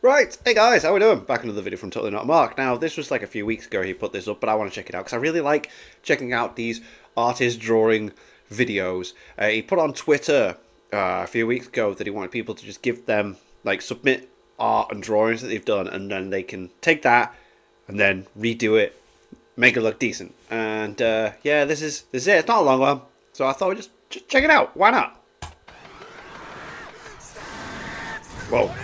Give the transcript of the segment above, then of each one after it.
Right, hey guys, how we doing? Back another video from Totally Not Mark. Now, this was like a few weeks ago he put this up, but I want to check it out because I really like checking out these artist drawing videos. He put on Twitter a few weeks ago that he wanted people to just give them, like, submit art and drawings that they've done, and then they can take that and then redo it, make it look decent. And yeah, this is it. It's not a long one, so I thought we'd just check it out. Why not? Whoa.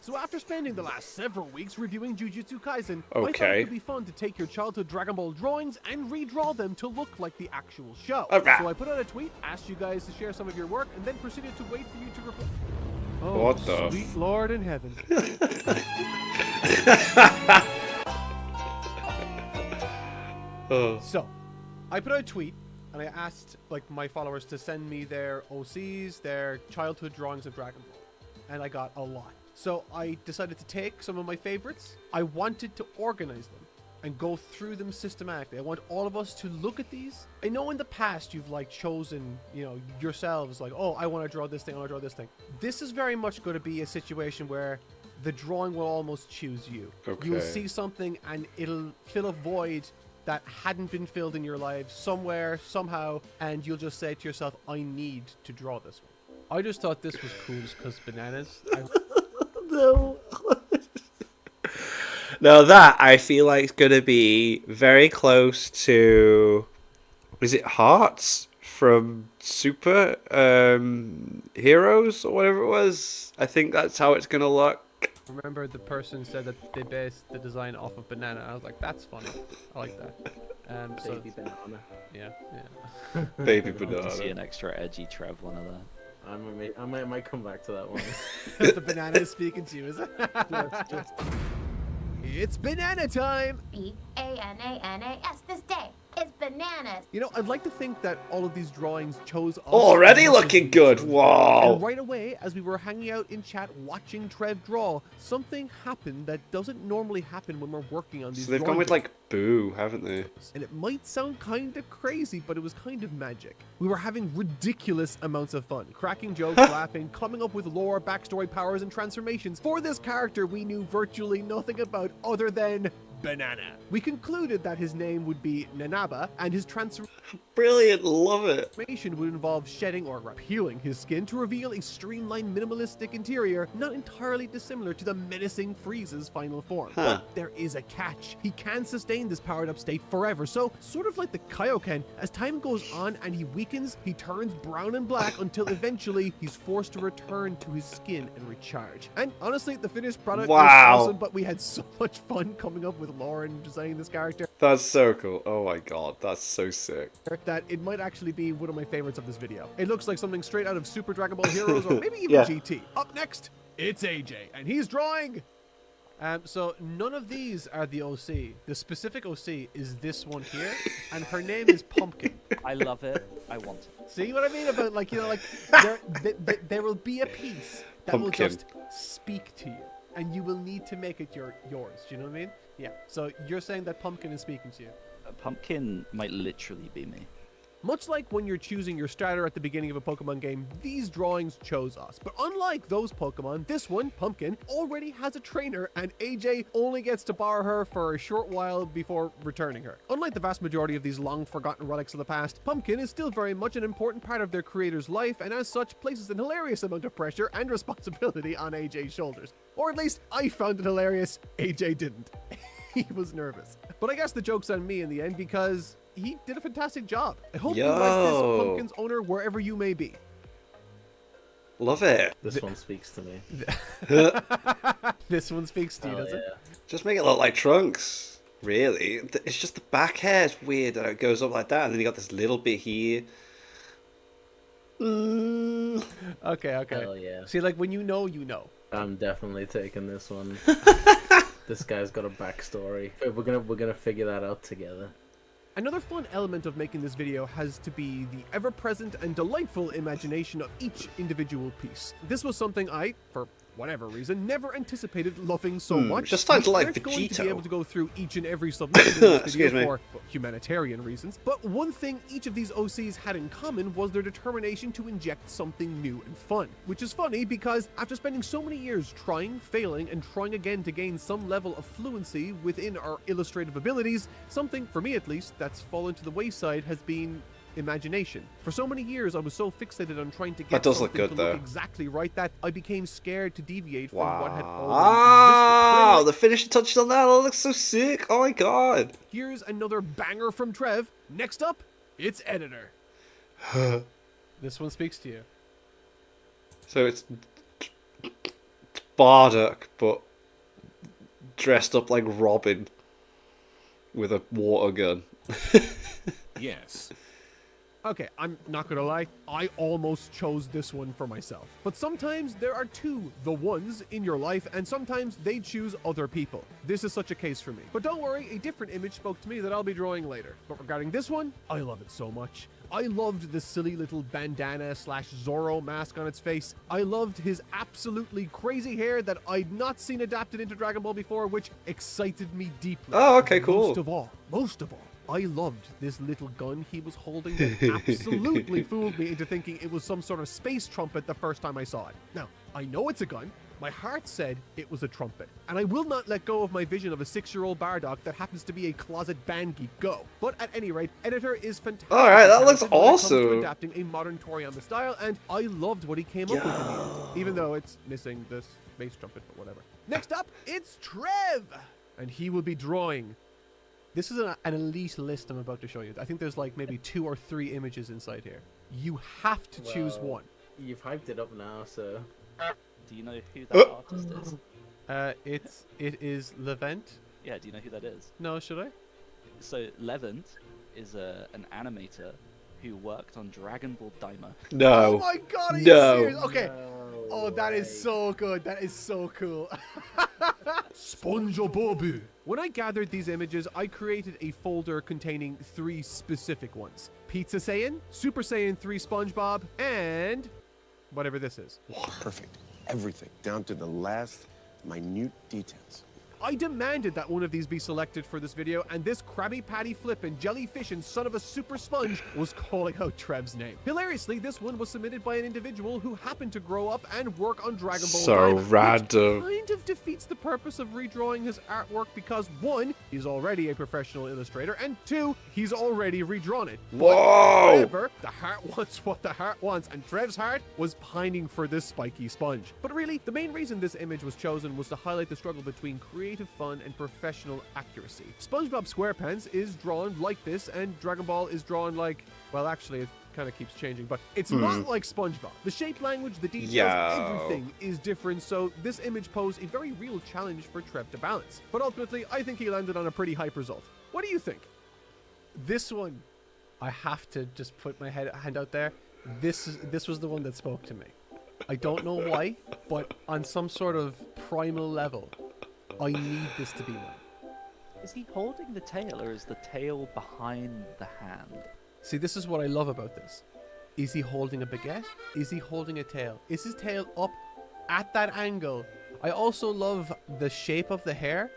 So after spending the last several weeks reviewing Jujutsu Kaisen, I thought Okay. it would be fun to take your childhood Dragon Ball drawings and redraw them to look like the actual show. Alright. So I put out a tweet, asked you guys to share some of your work, and then proceeded to wait for you to reply. Oh, What the sweet Lord in heaven. Oh. So, I put out a tweet, and I asked my followers to send me their OCs, their childhood drawings of Dragon Ball, and I got a lot. So I decided to take some of my favorites. I wanted to organize them and go through them systematically. I want all of us to look at these. I know in the past you've chosen, yourselves oh, I want to draw this thing, I want to draw this thing. This is very much going to be a situation where the drawing will almost choose you. Okay. You'll see something and it'll fill a void that hadn't been filled in your life somewhere, somehow, and you'll just say to yourself, I need to draw this one. I just thought this was cool just because bananas. No. Now that I feel like it's gonna be very close to, is it Hearts from Super Heroes or whatever it was? I think that's how it's gonna look. Remember the person said that they based the design off of banana. I was like, that's funny. I like that. So, Baby banana. yeah. Baby I want to see banana. an extra edgy Trev one of that. I might come back to that one. The banana is speaking to you, is it? just It's banana time! B-A-N-A-N-A-S. This day is bananas. I'd like to think that all of these drawings chose us. Already looking good. And Whoa. right away, as we were hanging out in chat watching Trev draw, something happened that doesn't normally happen when we're working on these So they've gone drawings. with like Boo, haven't they? And it might sound kind of crazy, but it was kind of magic. We were having ridiculous amounts of fun, cracking jokes, laughing, coming up with lore, backstory, powers, and transformations for this character we knew virtually nothing about other than Banana. We concluded that his name would be Nanaba, and his transformation Brilliant, love it. would involve shedding or peeling his skin to reveal a streamlined, minimalistic interior not entirely dissimilar to the menacing Frieza's final form. Huh. But there is a catch. He can sustain this powered-up state forever, so sort of like the Kaioken, as time goes on and he weakens, he turns brown and black until eventually he's forced to return to his skin and recharge. And honestly, the finished product Wow. is awesome, but we had so much fun coming up with lore and designing this character That's so cool. Oh my god, that's so sick. that it might actually be one of my favorites of this video. It looks like something straight out of Super Dragon Ball Heroes or maybe even Yeah. GT. Up next, it's AJ, and he's drawing! So none of these are the OC. The specific OC is this one here, and her name is Pumpkin. I love it. I want it. See what I mean about there will be a piece that will Pumpkin. just speak to you, and you will need to make it yours. Do you know what I mean? Yeah. So you're saying that Pumpkin is speaking to you. A pumpkin might literally be me. Much like when you're choosing your starter at the beginning of a Pokemon game, these drawings chose us. But unlike those Pokemon, this one, Pumpkin, already has a trainer, and AJ only gets to borrow her for a short while before returning her. Unlike the vast majority of these long-forgotten relics of the past, Pumpkin is still very much an important part of their creator's life, and as such, places an hilarious amount of pressure and responsibility on AJ's shoulders. Or at least, I found it hilarious. AJ didn't. He was nervous. But I guess the joke's on me in the end because he did a fantastic job. I hope you like this, Yo. Pumpkin's owner, wherever you may be. Love it. this one speaks to me. This one speaks to you, Oh, does it? yeah. Just make it look like Trunks. Really. It's just the back hair is weird that it goes up like that, and then you got this little bit here. Okay. Hell yeah. See, when you know, you know. I'm definitely taking this one. This guy's got a backstory. We're gonna figure that out together. Another fun element of making this video has to be the ever-present and delightful imagination of each individual piece. This was something I, for whatever reason, never anticipated loving so much. just starting to We like aren't going to be Vegito. able to go through each and every submission in this Excuse video me. for humanitarian reasons, but one thing each of these OCs had in common was their determination to inject something new and fun. Which is funny because after spending so many years trying, failing, and trying again to gain some level of fluency within our illustrative abilities, something, for me at least, that's fallen to the wayside has been imagination. For so many years, I was so fixated on trying to get That does look something good, to look though. exactly right that I became scared to deviate from what had already Wow, existed. the finishing touches on that looks so sick. Oh my god. Here's another banger from Trev. Next up, it's Editor. This one speaks to you. So it's Bardock, but dressed up like Robin with a water gun. Yes. Okay, I'm not gonna lie, I almost chose this one for myself. But sometimes there are two the ones in your life, and sometimes they choose other people. This is such a case for me. But don't worry, a different image spoke to me that I'll be drawing later. But regarding this one, I love it so much. I loved the silly little bandana / Zorro mask on its face. I loved his absolutely crazy hair that I'd not seen adapted into Dragon Ball before, which excited me deeply. Oh, okay, cool. Most of all, I loved this little gun he was holding that absolutely fooled me into thinking it was some sort of space trumpet the first time I saw it. Now, I know it's a gun. My heart said it was a trumpet, and I will not let go of my vision of a 6-year-old Bardock that happens to be a closet band geek go. But at any rate, Editor is fantastic. All right, that looks talented when it comes to awesome. adapting a modern Toriyama style, and I loved what he came up with in the end, even though it's missing this space trumpet, but whatever. Next up, it's Trev, and he will be drawing. This is an elite list I'm about to show you. I think there's like maybe 2 or 3 images inside here. You have to choose Well, one. You've hyped it up now, so Do you know who that artist is? It is Levent. Yeah, do you know who that is? No, should I? So Levent is an animator who worked on Dragon Ball Daima. Oh No. my god, are you No. serious? Okay. No Oh, that is way. so good. That is so cool. SpongeBob. When I gathered these images, I created a folder containing 3 specific ones. Pizza Saiyan, Super Saiyan 3 SpongeBob, and whatever this is. Perfect. Everything, down to the last minute details. I demanded that one of these be selected for this video, and this Krabby Patty flippin' jellyfish and son of a super sponge was calling out Trev's name. Hilariously, this one was submitted by an individual who happened to grow up and work on Dragon Ball So Daima, which random. kind of defeats the purpose of redrawing his artwork because 1, he's already a professional illustrator, and 2, he's already redrawn it. Whoa. However, the heart wants what the heart wants, and Trev's heart was pining for this spiky sponge. But really, the main reason this image was chosen was to highlight the struggle between creative fun and professional accuracy. SpongeBob SquarePants is drawn like this, and Dragon Ball is drawn like, well, actually, it kind of keeps changing, but it's not like SpongeBob. The shape, language, the details, Yo. everything is different, so this image posed a very real challenge for Trev to balance. But ultimately, I think he landed on a pretty hype result. What do you think? This one, I have to just put my hand out there. This was the one that spoke to me. I don't know why, but on some sort of primal level, I need this to be mine. Is he holding the tail, or is the tail behind the hand? See, this is what I love about this. Is he holding a baguette? Is he holding a tail? Is his tail up at that angle? I also love the shape of the hair.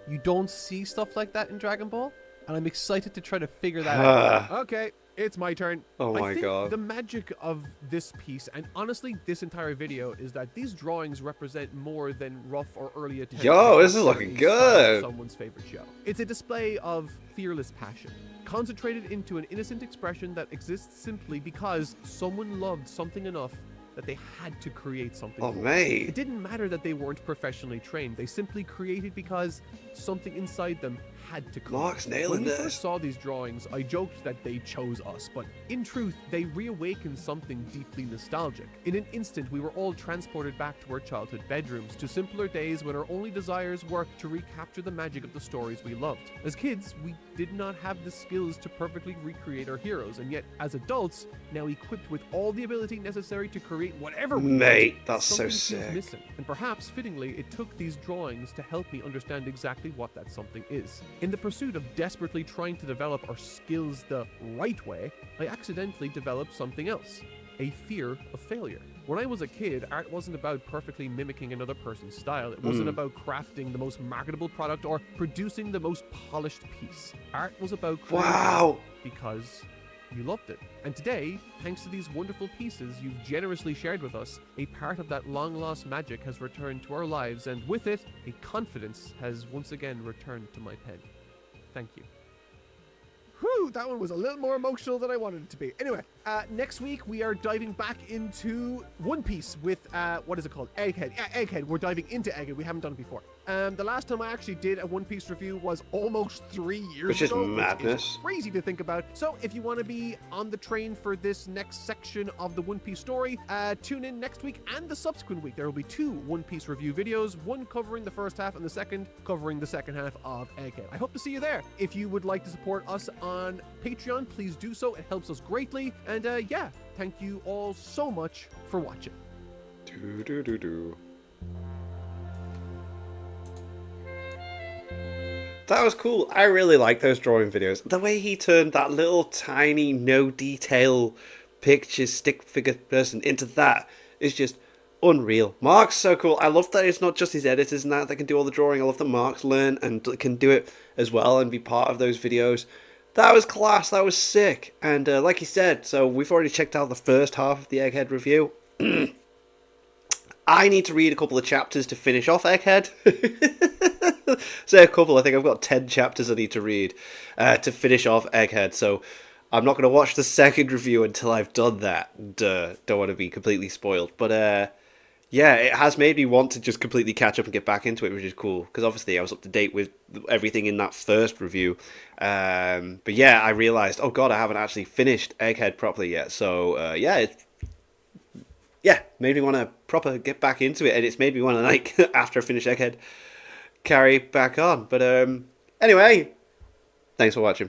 You don't see stuff like that in Dragon Ball, and I'm excited to try to figure that out. Okay, it's my turn. Oh my I think God. the magic of this piece, and honestly this entire video, is that these drawings represent more than rough or early attempts. Yo, to this is capture looking the style of good. Someone's favorite show. It's a display of fearless passion, concentrated into an innocent expression that exists simply because someone loved something enough that they had to create something. Oh, for it. mate. It didn't matter that they weren't professionally trained. They simply created because something inside them had to come. Mark's nailing When we this. first saw these drawings, I joked that they chose us, but in truth, they reawakened something deeply nostalgic. In an instant, we were all transported back to our childhood bedrooms, to simpler days when our only desires were to recapture the magic of the stories we loved. As kids, we did not have the skills to perfectly recreate our heroes, and yet, as adults, now equipped with all the ability necessary to create whatever we Mate, want, that's so something seems sick. missing. And perhaps fittingly, it took these drawings to help me understand exactly what that something is. In the pursuit of desperately trying to develop our skills the right way, I accidentally developed something else: a fear of failure. When I was a kid, art wasn't about perfectly mimicking another person's style. It wasn't about crafting the most marketable product or producing the most polished piece. Art was about creating Wow. because you loved it. And today, thanks to these wonderful pieces you've generously shared with us, a part of that long-lost magic has returned to our lives, and with it, a confidence has once again returned to my pen. Thank you. Whew, that one was a little more emotional than I wanted it to be. Anyway, next week we are diving back into One Piece with, what is it called? Egghead. Yeah, Egghead. We're diving into Egghead. We haven't done it before. The last time I actually did a One Piece review was almost 3 years Which is ago. madness. Which is crazy to think about. So if you want to be on the train for this next section of the One Piece story, tune in next week and the subsequent week. There will be 2 One Piece review videos, one covering the first half and the second covering the second half of Egghead. I hope to see you there. If you would like to support us on Patreon, please do so. It helps us greatly. And yeah, thank you all so much for watching. That was cool. I really like those drawing videos. The way he turned that little tiny, no detail picture stick figure person into that is just unreal. Mark's so cool. I love that it's not just his editors and that can do all the drawing. I love that Mark's learn and can do it as well and be part of those videos. That was class. That was sick. And like he said, so we've already checked out the first half of the Egghead review. I need to read a couple of chapters to finish off Egghead. Say a couple. I think I've got 10 chapters I need to read to finish off Egghead. So I'm not going to watch the second review until I've done that. Don't want to be completely spoiled. But yeah, it has made me want to just completely catch up and get back into it, which is cool. Because obviously I was up to date with everything in that first review. But yeah, I realised, oh god, I haven't actually finished Egghead properly yet. So yeah, made me want to proper get back into it. And it's made me want to, like, after I finish Egghead, carry back on. But anyway, thanks for watching.